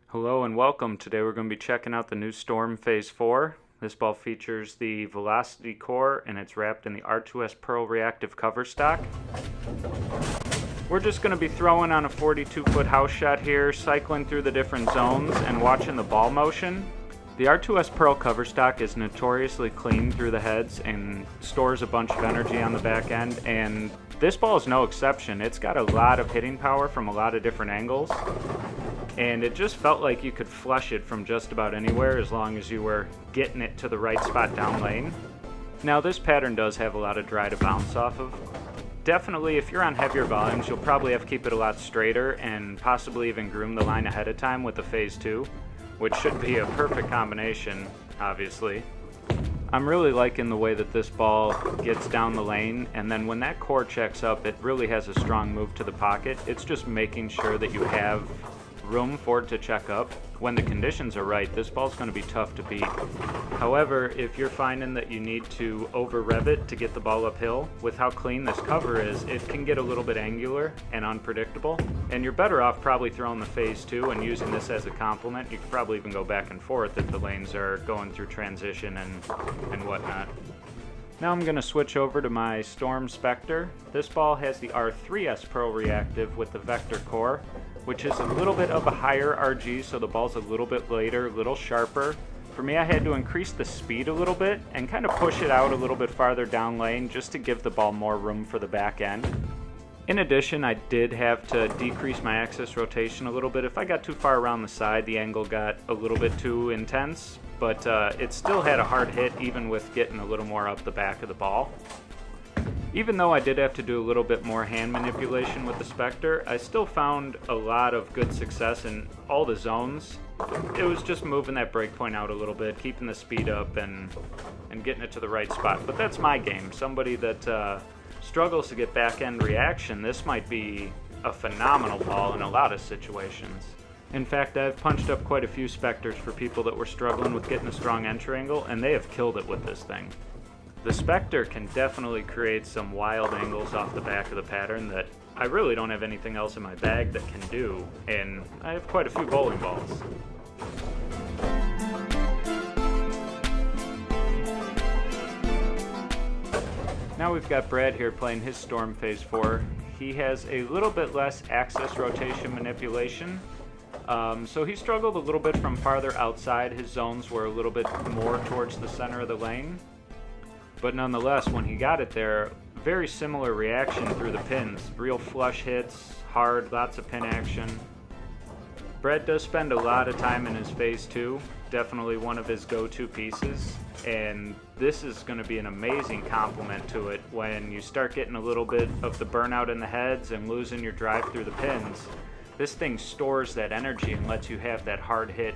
Hello and welcome. Today we're going to be checking out the new Storm Phase 4. This ball features the Velocity core and it's wrapped in the R2S Pearl reactive cover stock. We're just going to be throwing on a 42-foot house shot here, cycling through the different zones and watching the ball motion. The R2S Pearl cover stock is notoriously clean through the heads and stores a bunch of energy on the back end, and this ball is no exception. It's got a lot of hitting power from a lot of different angles, and it just felt like you could flush it from just about anywhere as long as you were getting it to the right spot down lane. Now this pattern does have a lot of dry to bounce off of. Definitely if you're on heavier volumes, you'll probably have to keep it a lot straighter and possibly even groom the line ahead of time with the Phase 2, which should be a perfect combination, obviously. I'm really liking the way that this ball gets down the lane, and then when that core checks up, it really has a strong move to the pocket. It's just making sure that you have room for it to check up. When the conditions are right, this ball's going to be tough to beat. However, if you're finding that you need to over rev it to get the ball uphill, with how clean this cover is, it can get a little bit angular and unpredictable, and you're better off probably throwing the Phase 2 and using this as a complement. You could probably even go back and forth if the lanes are going through transition and whatnot. Now I'm going to switch over to my Storm Spectre. This ball has the R3S Pearl reactive with the Vector core, which is a little bit of a higher RG, so the ball's a little bit later, a little sharper. For me, I had to increase the speed a little bit and kind of push it out a little bit farther down lane just to give the ball more room for the back end. In addition, I did have to decrease my axis rotation a little bit. If I got too far around the side, the angle got a little bit too intense, but it still had a hard hit even with getting a little more up the back of the ball. Even though I did have to do a little bit more hand manipulation with the Spectre, I still found a lot of good success in all the zones. It was just moving that breakpoint out a little bit, keeping the speed up, and getting it to the right spot. But that's my game. Somebody that struggles to get back end reaction, this might be a phenomenal ball in a lot of situations. In fact, I've punched up quite a few Spectres for people that were struggling with getting a strong entry angle, and they have killed it with this thing. The Spectre can definitely create some wild angles off the back of the pattern that I really don't have anything else in my bag that can do, and I have quite a few bowling balls. Now we've got Brad here playing his Storm Phase 4. He has a little bit less axis rotation manipulation, so he struggled a little bit from farther outside. His zones were a little bit more towards the center of the lane. But nonetheless, when he got it there, very similar reaction through the pins. Real flush hits, hard, lots of pin action. Brett does spend a lot of time in his Phase 2, definitely one of his go-to pieces, and this is going to be an amazing complement to it when you start getting a little bit of the burnout in the heads and losing your drive through the pins. This thing stores that energy and lets you have that hard hit.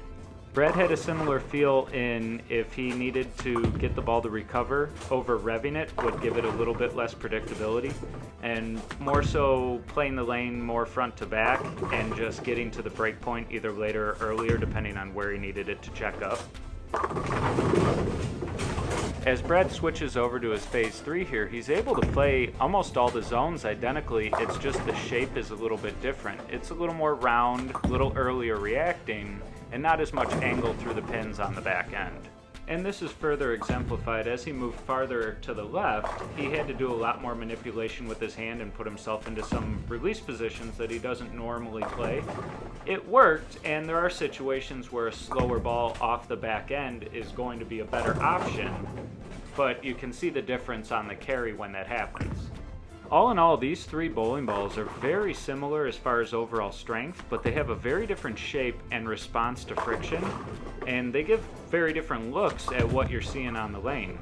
Brad had a similar feel in if he needed to get the ball to recover, over revving it would give it a little bit less predictability, and more so playing the lane more front to back and just getting to the break point either later or earlier depending on where he needed it to check up. As Brad switches over to his Phase 3 here, he's able to play almost all the zones identically, it's just the shape is a little bit different. It's a little more round, a little earlier reacting, and not as much angle through the pins on the back end. And this is further exemplified as he moved farther to the left. He had to do a lot more manipulation with his hand and put himself into some release positions that he doesn't normally play. It worked, and there are situations where a slower ball off the back end is going to be a better option, but you can see the difference on the carry when that happens. All in all, these three bowling balls are very similar as far as overall strength, but they have a very different shape and response to friction, and they give very different looks at what you're seeing on the lane.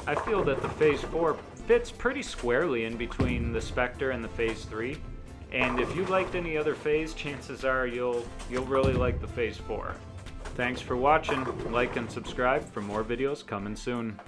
I feel that the Phase 4 fits pretty squarely in between the Spectre and the Phase 3, and if you liked any other Phase, chances are you'll really like the Phase 4. Thanks for watching, like and subscribe for more videos coming soon.